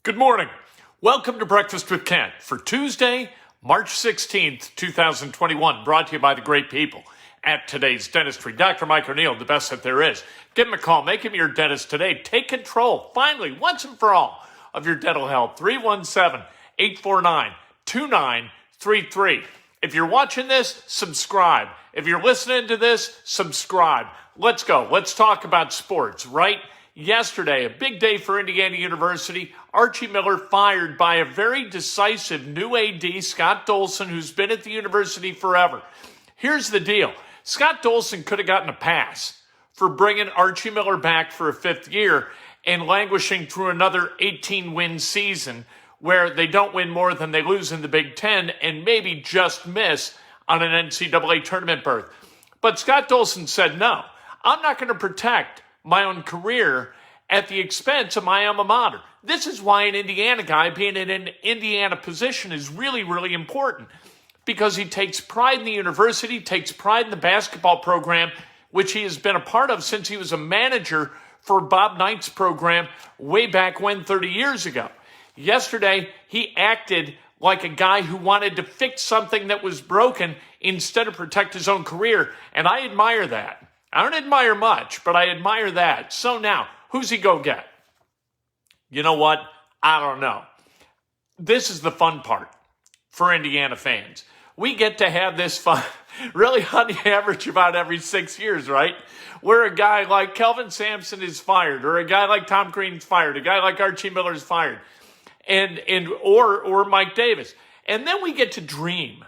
Good morning. Welcome to Breakfast with Kent for Tuesday, March 16th, 2021, brought to you by the great people at Today's Dentistry. Dr. Mike O'Neill, the best that there is. Give him a call. Make him your dentist today. Take control, finally, once and for all, of your dental health. 317-849-2933. If you're watching this, subscribe. If you're listening to this, subscribe. Let's go. Let's talk about sports, right? Yesterday, a big day for Indiana University. Archie Miller fired by a very decisive new AD, Scott Dolson, who's been at the university forever. Here's the deal. Scott Dolson could have gotten a pass for bringing Archie Miller back for a fifth year and languishing through another 18-win season where they don't win more than they lose in the Big Ten and maybe just miss on an NCAA tournament berth. But Scott Dolson said, no, I'm not going to protect my own career at the expense of my alma mater. This is why an Indiana guy being in an Indiana position is really, really important, because he takes pride in the university, takes pride in the basketball program, which he has been a part of since he was a manager for Bob Knight's program way back when, 30 years ago. Yesterday, he acted like a guy who wanted to fix something that was broken instead of protect his own career, and I admire that. I don't admire much, but I admire that. So now, who's he go get? You know what? I don't know. This is the fun part for Indiana fans. We get to have this fun, really on the average about every 6 years, right? Where a guy like Kelvin Sampson is fired, or a guy like Tom Green's fired, a guy like Archie Miller is fired, or Mike Davis. And then we get to dream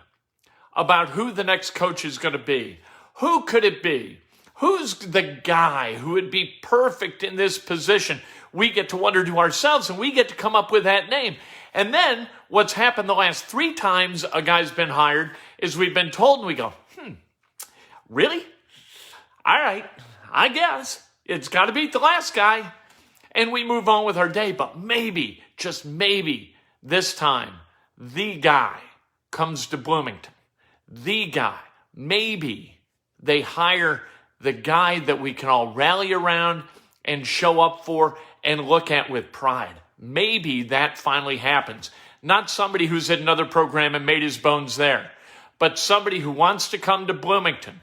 about who the next coach is going to be. Who could it be? Who's the guy who would be perfect in this position? We get to wonder to ourselves, and we get to come up with that name. And then what's happened the last 3 times a guy's been hired is we've been told, and we go, really? All right, I guess. It's got to beat the last guy. And we move on with our day. But maybe, just maybe, this time, the guy comes to Bloomington. The guy. Maybe they hire the guy that we can all rally around and show up for and look at with pride. Maybe that finally happens. Not somebody who's at another program and made his bones there, but somebody who wants to come to Bloomington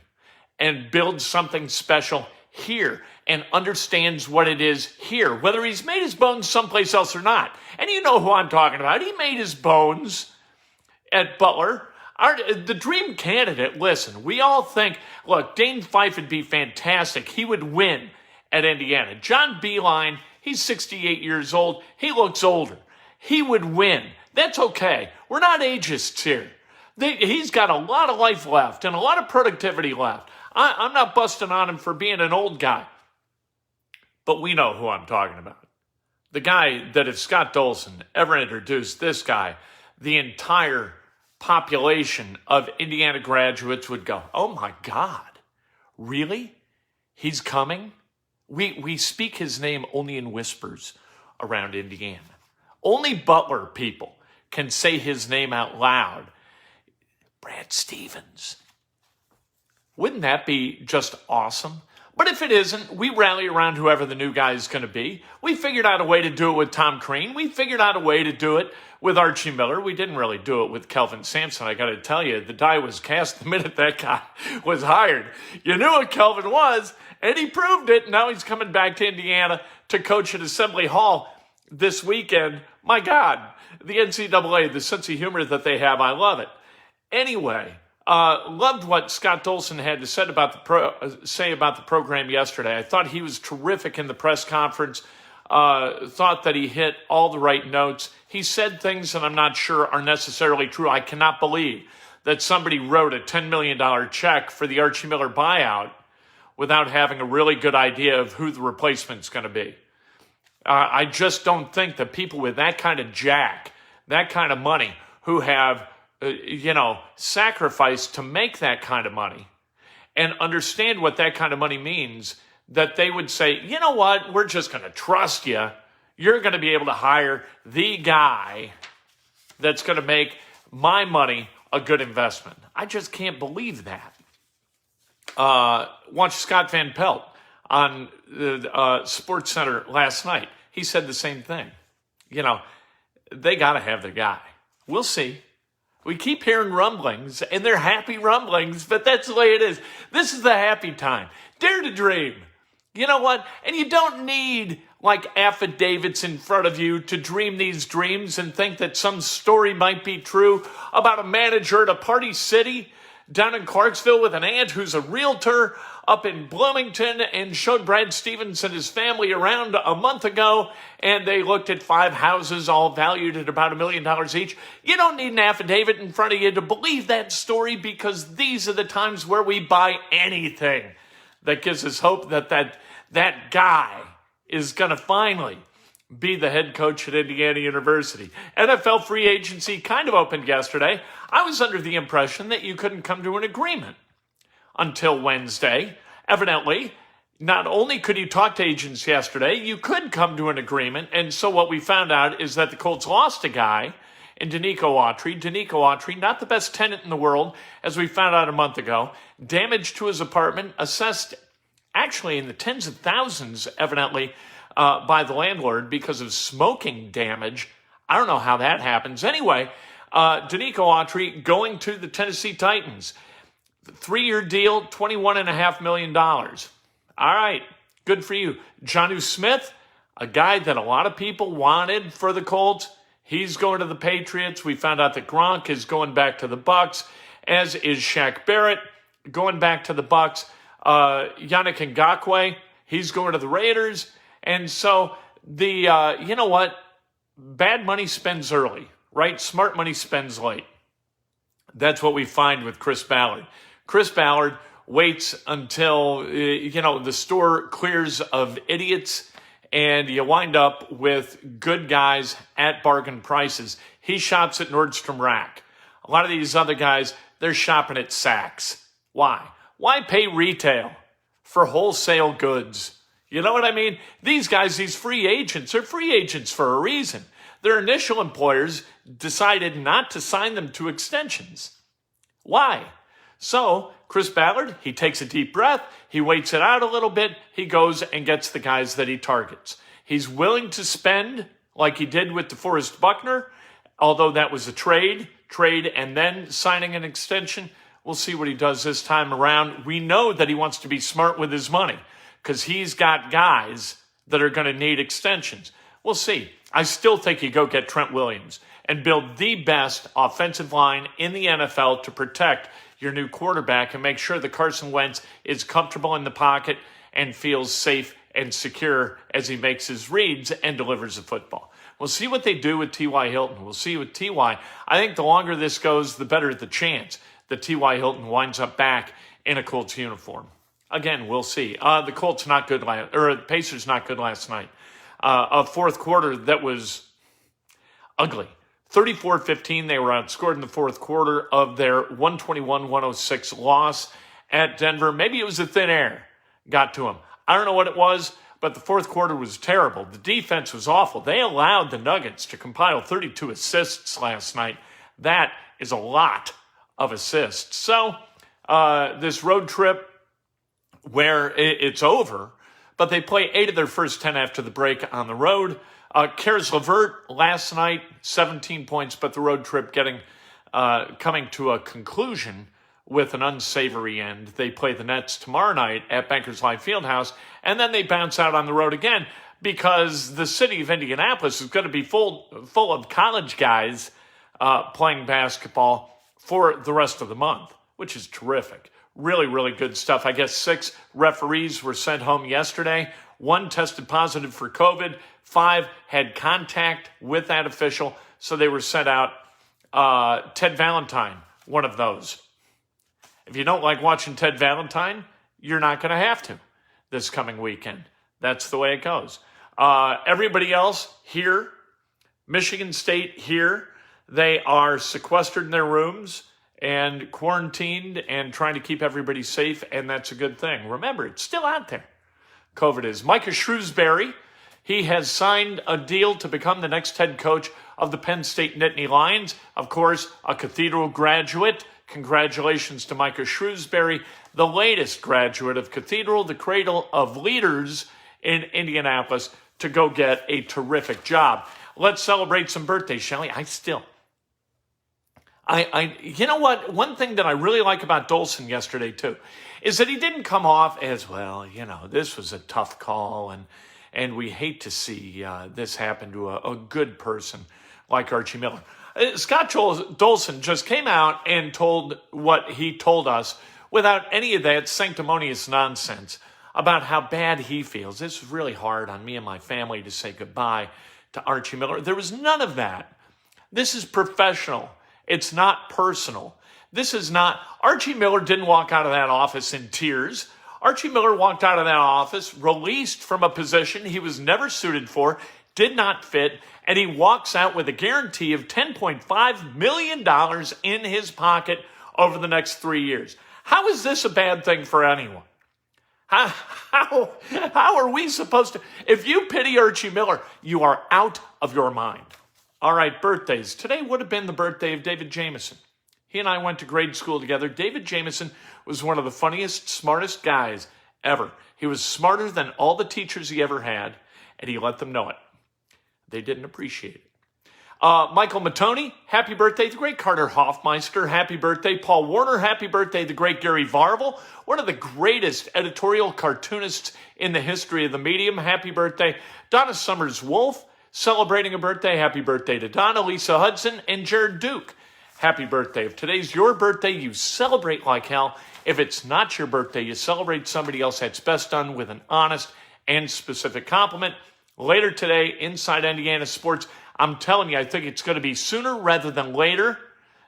and build something special here and understands what it is here, whether he's made his bones someplace else or not. And you know who I'm talking about. He made his bones at Butler. The dream candidate, listen, we all think, look, Dane Fife would be fantastic. He would win at Indiana. John Beilein, he's 68 years old. He looks older. He would win. That's okay. We're not ageists here. He's got a lot of life left and a lot of productivity left. I'm not busting on him for being an old guy. But we know who I'm talking about. The guy that if Scott Dolson ever introduced this guy, the entire population of Indiana graduates would go, oh my God, really? He's coming? We speak his name only in whispers around Indiana. Only Butler people can say his name out loud. Brad Stevens. Wouldn't that be just awesome? But if it isn't, we rally around whoever the new guy is going to be. We figured out a way to do it with Tom Crean. We figured out a way to do it with Archie Miller. We didn't really do it with Kelvin Sampson. I got to tell you, the die was cast the minute that guy was hired. You knew what Kelvin was, and he proved it. Now he's coming back to Indiana to coach at Assembly Hall this weekend. My God, the NCAA, the sense of humor that they have, I love it. Anyway, loved what Scott Dolson had to say about the program yesterday. I thought he was terrific in the press conference. Thought that he hit all the right notes. He said things that I'm not sure are necessarily true. I cannot believe that somebody wrote a $10 million check for the Archie Miller buyout without having a really good idea of who the replacement's going to be. I just don't think that people with that kind of jack, that kind of money, who have sacrificed to make that kind of money and understand what that kind of money means, that they would say, you know what, we're just going to trust you. You're going to be able to hire the guy that's going to make my money a good investment. I just can't believe that. Watched Scott Van Pelt on the Sports Center last night. He said the same thing. You know, they got to have the guy. We'll see. We keep hearing rumblings, and they're happy rumblings, but that's the way it is. This is the happy time. Dare to dream. You know what? And you don't need like affidavits in front of you to dream these dreams and think that some story might be true about a manager at a party city down in Clarksville with an aunt who's a realtor up in Bloomington and showed Brad Stevens and his family around a month ago, and they looked at 5 houses all valued at about $1 million each. You don't need an affidavit in front of you to believe that story, because these are the times where we buy anything that gives us hope that that guy is going to finally be the head coach at Indiana University. NFL free agency kind of opened yesterday. I was under the impression that you couldn't come to an agreement until Wednesday. Evidently, not only could you talk to agents yesterday, you could come to an agreement. And so what we found out is that the Colts lost a guy in Denico Autry. Denico Autry, not the best tenant in the world, as we found out a month ago. Damage to his apartment, assessed actually in the tens of thousands, evidently, by the landlord because of smoking damage. I don't know how that happens. Anyway, Denico Autry going to the Tennessee Titans. 3-year deal, $21.5 million. All right, good for you. Jonnu Smith, a guy that a lot of people wanted for the Colts. He's going to the Patriots. We found out that Gronk is going back to the Bucs, as is Shaq Barrett going back to the Bucs. Yannick Ngakoue, he's going to the Raiders. And so you know what? Bad money spends early, right? Smart money spends late. That's what we find with Chris Ballard. Chris Ballard waits until, the store clears of idiots and you wind up with good guys at bargain prices. He shops at Nordstrom Rack. A lot of these other guys, they're shopping at Saks. Why? Why pay retail for wholesale goods? You know what I mean? These guys, these free agents, are free agents for a reason. Their initial employers decided not to sign them to extensions. Why? So, Chris Ballard, he takes a deep breath, he waits it out a little bit, he goes and gets the guys that he targets. He's willing to spend, like he did with DeForest Buckner, although that was a trade and then signing an extension. We'll see what he does this time around. We know that he wants to be smart with his money because he's got guys that are going to need extensions. We'll see. I still think you go get Trent Williams and build the best offensive line in the NFL to protect your new quarterback and make sure that Carson Wentz is comfortable in the pocket and feels safe and secure as he makes his reads and delivers the football. We'll see what they do with T.Y. Hilton. We'll see with T.Y. I think the longer this goes, the better the chance that T.Y. Hilton winds up back in a Colts uniform. Again, we'll see. The Colts not good the Pacers not good last night. A fourth quarter that was ugly. 34-15, they were outscored in the fourth quarter of their 121-106 loss at Denver. Maybe it was the thin air got to them. I don't know what it was, but the fourth quarter was terrible. The defense was awful. They allowed the Nuggets to compile 32 assists last night. That is a lot of assists. So this road trip where it's over, but they play 8 of their first 10 after the break on the road. Caris LeVert last night, 17 points, but the road trip coming to a conclusion with an unsavory end. They play the Nets tomorrow night at Bankers Life Fieldhouse, and then they bounce out on the road again because the city of Indianapolis is going to be full of college guys playing basketball for the rest of the month, which is terrific. Really, really good stuff. I guess 6 referees were sent home yesterday. 1 tested positive for COVID. 5 had contact with that official, so they were sent out. Ted Valentine, one of those. If you don't like watching Ted Valentine, you're not going to have to this coming weekend. That's the way it goes. Everybody else here, Michigan State here, they are sequestered in their rooms and quarantined and trying to keep everybody safe, and that's a good thing. Remember, it's still out there. COVID is. Micah Shrewsbury, he has signed a deal to become the next head coach of the Penn State Nittany Lions. Of course, a Cathedral graduate. Congratulations to Micah Shrewsbury, the latest graduate of Cathedral, the cradle of leaders in Indianapolis, to go get a terrific job. Let's celebrate some birthdays, shall we? You know what? One thing that I really like about Dolson yesterday, too, is that he didn't come off as, well, this was a tough call, and we hate to see this happen to a good person like Archie Miller. Scott Dolson just came out and told what he told us without any of that sanctimonious nonsense about how bad he feels. This is really hard on me and my family to say goodbye to Archie Miller. There was none of that. This is professional. It's not personal. This is not, Archie Miller didn't walk out of that office in tears. Archie Miller walked out of that office released from a position he was never suited for, did not fit, and he walks out with a guarantee of $10.5 million in his pocket over the next 3 years. How is this a bad thing for anyone? How are we supposed to? If you pity Archie Miller, you are out of your mind. All right, birthdays. Today would have been the birthday of David Jamieson. He and I went to grade school together. David Jamieson was one of the funniest, smartest guys ever. He was smarter than all the teachers he ever had, and he let them know it. They didn't appreciate it. Michael Matoney, happy birthday. The great Carter Hoffmeister, happy birthday. Paul Warner, happy birthday. The great Gary Varvel, one of the greatest editorial cartoonists in the history of the medium, happy birthday. Donna Summers-Wolf, celebrating a birthday, happy birthday to Donna, Lisa Hudson, and Jared Duke. Happy birthday. If today's your birthday, you celebrate like hell. If it's not your birthday, you celebrate somebody else. That's best done with an honest and specific compliment. Later today, Inside Indiana Sports, I'm telling you, I think it's going to be sooner rather than later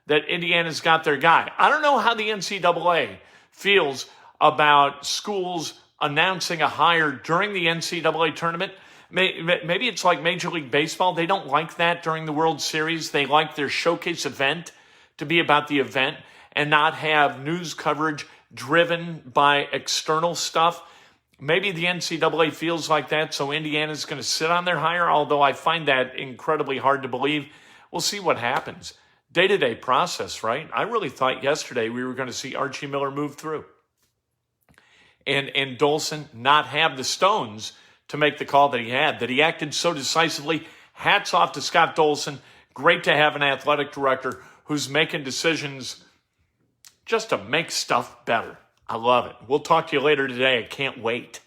that Indiana's got their guy. I don't know how the NCAA feels about schools announcing a hire during the NCAA tournament. Maybe it's like Major League Baseball. They don't like that during the World Series. They like their showcase event to be about the event and not have news coverage driven by external stuff. Maybe the NCAA feels like that, so Indiana's going to sit on their hire, although I find that incredibly hard to believe. We'll see what happens. Day-to-day process, right? I really thought yesterday we were going to see Archie Miller move through and Dolson not have the stones to make the call that he had, that he acted so decisively. Hats off to Scott Dolson. Great to have an athletic director who's making decisions just to make stuff better. I love it. We'll talk to you later today. I can't wait.